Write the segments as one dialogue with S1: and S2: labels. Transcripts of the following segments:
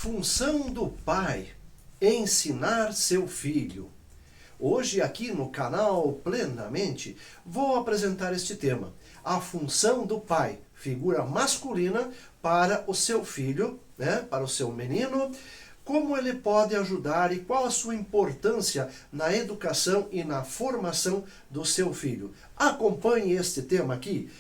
S1: Função do pai: ensinar seu filho. Hoje aqui no canal Plenamente vou apresentar este tema. A função do pai, figura masculina, para o seu filho, para o seu menino, como ele pode ajudar e qual a sua importância na educação e na formação do seu filho. Acompanhe este tema aqui.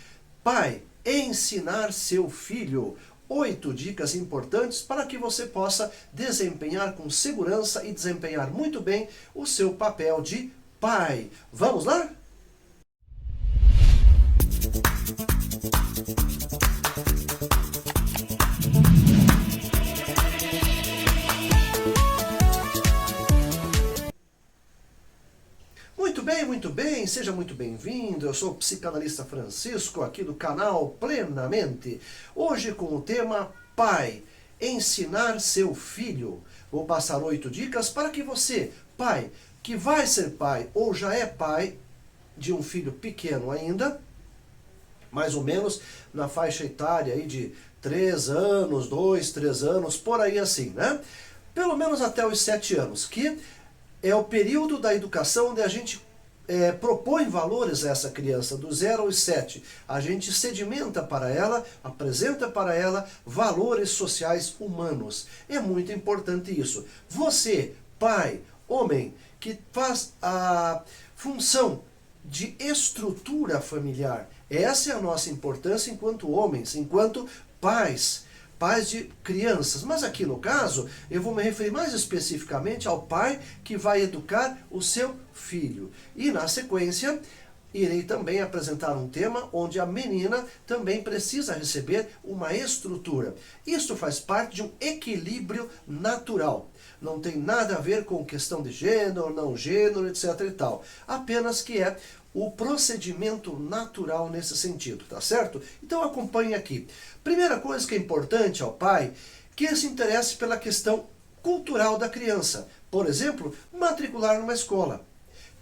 S1: Pai, ensinar seu filho. 8 dicas importantes para que você possa desempenhar com segurança e desempenhar muito bem o seu papel de pai. Vamos lá? Muito bem, seja muito bem-vindo. Eu sou o psicanalista Francisco, aqui do canal Plenamente. Hoje com o tema Pai, ensinar seu filho. Vou passar 8 dicas para que você, pai, que vai ser pai ou já é pai de um filho pequeno ainda, mais ou menos na faixa etária aí de 3 anos, 2, 3 anos, por aí assim, né? Pelo menos até os 7 anos, que é o período da educação onde a gente propõe valores a essa criança, do 0 aos 7. A gente sedimenta para ela, apresenta para ela valores sociais humanos. É muito importante isso. Você, pai, homem, que faz a função de estrutura familiar, essa é a nossa importância enquanto homens, enquanto pais de crianças. Mas aqui no caso, eu vou me referir mais especificamente ao pai que vai educar o seu filho. E na sequência, irei também apresentar um tema onde a menina também precisa receber uma estrutura. Isto faz parte de um equilíbrio natural. Não tem nada a ver com questão de gênero, não gênero, etc. e tal. Apenas que é o procedimento natural nesse sentido, tá certo? Então acompanhe aqui. Primeira coisa que é importante ao pai, que ele se interesse pela questão cultural da criança. Por exemplo, matricular numa escola.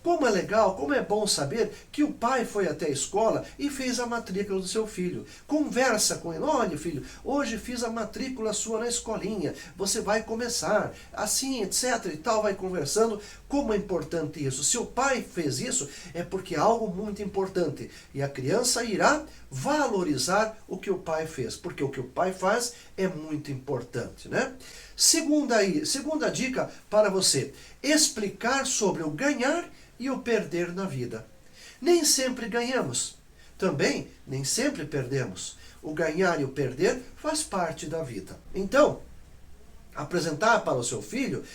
S1: Como é legal, como é bom saber que o pai foi até a escola e fez a matrícula do seu filho. Conversa com ele. Olha, filho, hoje fiz a matrícula sua na escolinha. Você vai começar, assim, etc. e tal, vai conversando. Como é importante isso. Se o pai fez isso, é porque é algo muito importante. E a criança irá valorizar o que o pai fez. Porque o que o pai faz é muito importante, né? Segunda dica para você. Explicar sobre o ganhar e o perder na vida. Nem sempre ganhamos. Também nem sempre perdemos. O ganhar e o perder faz parte da vida. Então, apresentar para o seu filho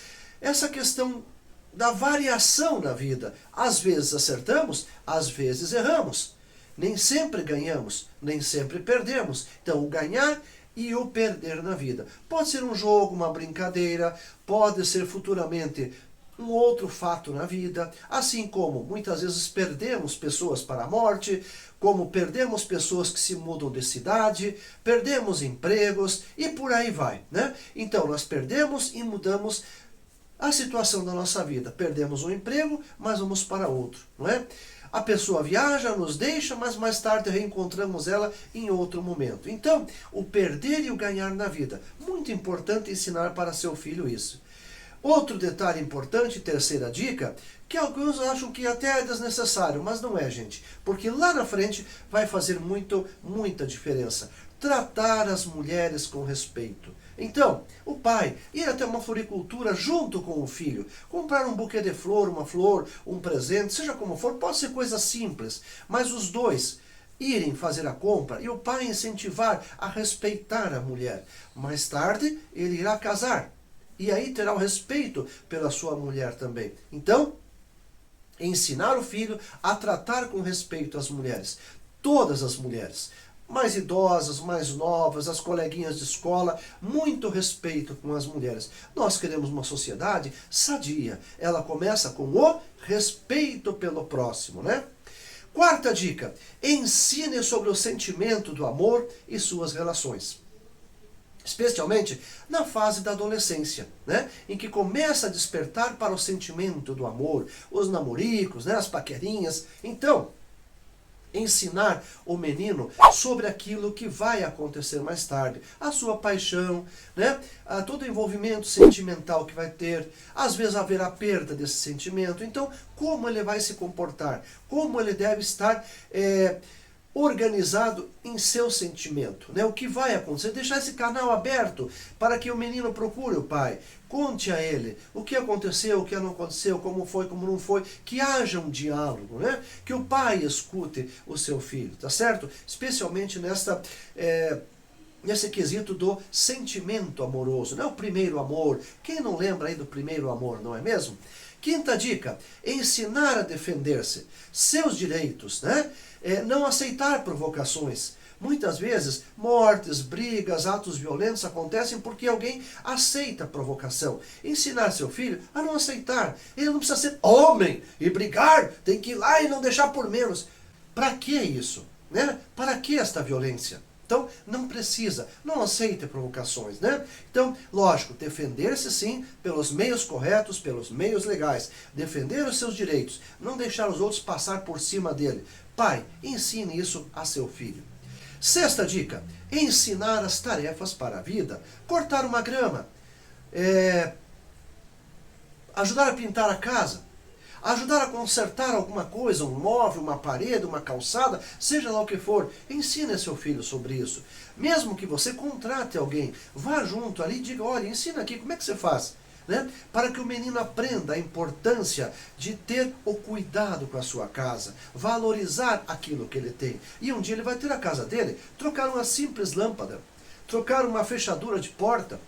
S1: essa questão da variação na vida. Às vezes acertamos, às vezes erramos. Nem sempre ganhamos, nem sempre perdemos. Então, o ganhar e o perder na vida. Pode ser um jogo, uma brincadeira, pode ser futuramente um outro fato na vida, assim como muitas vezes perdemos pessoas para a morte, como perdemos pessoas que se mudam de cidade, perdemos empregos e por aí vai, né? Então nós perdemos e mudamos a situação da nossa vida. Perdemos um emprego, mas vamos para outro, não é? A pessoa viaja, nos deixa, mas mais tarde reencontramos ela em outro momento. Então, o perder e o ganhar na vida. Muito importante ensinar para seu filho isso. Outro detalhe importante, terceira dica, que alguns acham que até é desnecessário, mas não é, gente. Porque lá na frente vai fazer muita diferença. Tratar as mulheres com respeito. Então, o pai ir até uma floricultura junto com o filho, comprar um buquê de flor, uma flor, um presente, seja como for, pode ser coisa simples, mas os dois irem fazer a compra e o pai incentivar a respeitar a mulher. Mais tarde, ele irá casar. E aí terá o respeito pela sua mulher também. Então, ensinar o filho a tratar com respeito as mulheres. Todas as mulheres. Mais idosas, mais novas, as coleguinhas de escola, muito respeito com as mulheres. Nós queremos uma sociedade sadia. Ela começa com o respeito pelo próximo, né? Quarta dica, ensine sobre o sentimento do amor e suas relações. Especialmente na fase da adolescência, né? Em que começa a despertar para o sentimento do amor, os namoricos, né? As paquerinhas. Então, ensinar o menino sobre aquilo que vai acontecer mais tarde, a sua paixão, né? Todo o envolvimento sentimental que vai ter, às vezes haverá perda desse sentimento, então como ele vai se comportar, como ele deve estar organizado em seu sentimento, né? O que vai acontecer, deixar esse canal aberto para que o menino procure o pai, conte a ele o que aconteceu, o que não aconteceu, como foi, como não foi, que haja um diálogo, né? Que o pai escute o seu filho, tá certo? Especialmente nesse quesito do sentimento amoroso, não é o primeiro amor. Quem não lembra aí do primeiro amor, não é mesmo? Quinta dica, ensinar a defender-se, seus direitos, né? Não aceitar provocações. Muitas vezes, mortes, brigas, atos violentos acontecem porque alguém aceita a provocação. Ensinar seu filho a não aceitar. Ele não precisa ser homem e brigar, tem que ir lá e não deixar por menos. Para que isso? Né? Para que esta violência? Então, não precisa, não aceite provocações, né? Então, lógico, defender-se sim pelos meios corretos, pelos meios legais. Defender os seus direitos, não deixar os outros passar por cima dele. Pai, ensine isso a seu filho. Sexta dica, ensinar as tarefas para a vida. Cortar uma grama, ajudar a pintar a casa, ajudar a consertar alguma coisa, um móvel, uma parede, uma calçada, seja lá o que for, ensine seu filho sobre isso. Mesmo que você contrate alguém, vá junto ali e diga, olha, ensina aqui, como é que você faz? Né? Para que o menino aprenda a importância de ter o cuidado com a sua casa, valorizar aquilo que ele tem. E um dia ele vai ter a casa dele, trocar uma simples lâmpada, trocar uma fechadura de porta,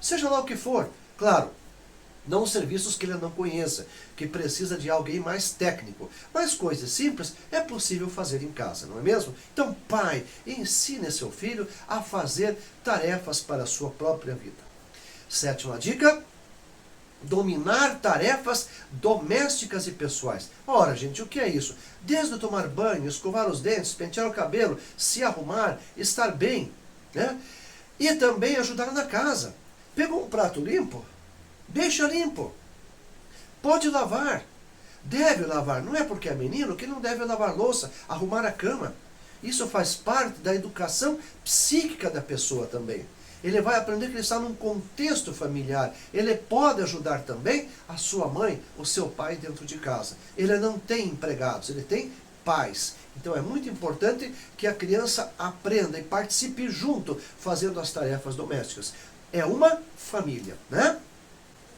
S1: seja lá o que for, claro, não serviços que ele não conheça, que precisa de alguém mais técnico. Mas coisas simples é possível fazer em casa, não é mesmo? Então, pai, ensine seu filho a fazer tarefas para a sua própria vida. Sétima dica, dominar tarefas domésticas e pessoais. Ora, gente, o que é isso? Desde tomar banho, escovar os dentes, pentear o cabelo, se arrumar, estar bem, né? E também ajudar na casa. Pegou um prato limpo? Deixa limpo. Pode lavar. Deve lavar. Não é porque é menino que não deve lavar louça, arrumar a cama. Isso faz parte da educação psíquica da pessoa também. Ele vai aprender que ele está num contexto familiar. Ele pode ajudar também a sua mãe, o seu pai dentro de casa. Ele não tem empregados, ele tem pais. Então é muito importante que a criança aprenda e participe junto, fazendo as tarefas domésticas. É uma família, né?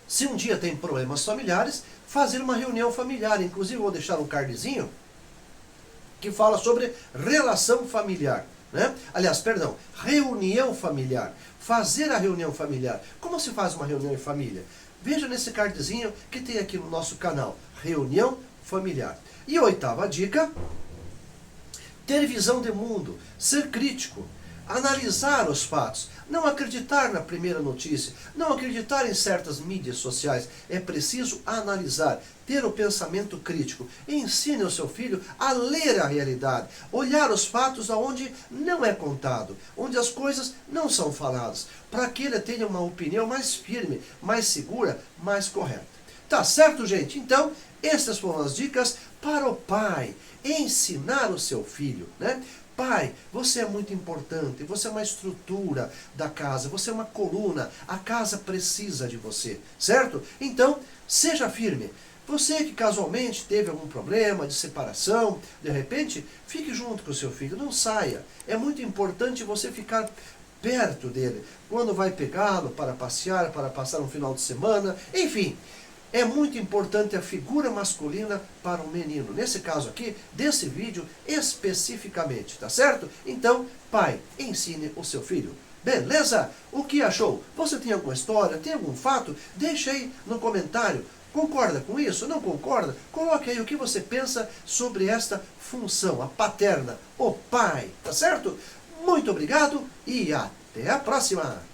S1: Se um dia tem problemas familiares, fazer uma reunião familiar. Inclusive, vou deixar um cardzinho que fala sobre relação familiar, né? Aliás, perdão, reunião familiar. Fazer a reunião familiar. Como se faz uma reunião em família? Veja nesse cardzinho que tem aqui no nosso canal. Reunião familiar. E a oitava dica, ter visão de mundo, ser crítico. Analisar os fatos, não acreditar na primeira notícia, não acreditar em certas mídias sociais. É preciso analisar, ter o pensamento crítico. Ensine o seu filho a ler a realidade, olhar os fatos aonde não é contado, onde as coisas não são faladas, para que ele tenha uma opinião mais firme, mais segura, mais correta. Tá certo, gente? Então, essas foram as dicas para o pai ensinar o seu filho, né? Pai, você é muito importante, você é uma estrutura da casa, você é uma coluna, a casa precisa de você, certo? Então, seja firme. Você que casualmente teve algum problema de separação, de repente, fique junto com o seu filho, não saia. É muito importante você ficar perto dele, quando vai pegá-lo para passear, para passar um final de semana, enfim. É muito importante a figura masculina para o menino. Nesse caso aqui, desse vídeo especificamente, tá certo? Então, pai, ensine o seu filho. Beleza? O que achou? Você tem alguma história? Tem algum fato? Deixa aí no comentário. Concorda com isso? Não concorda? Coloque aí o que você pensa sobre esta função, a paterna, o pai, tá certo? Muito obrigado e até a próxima!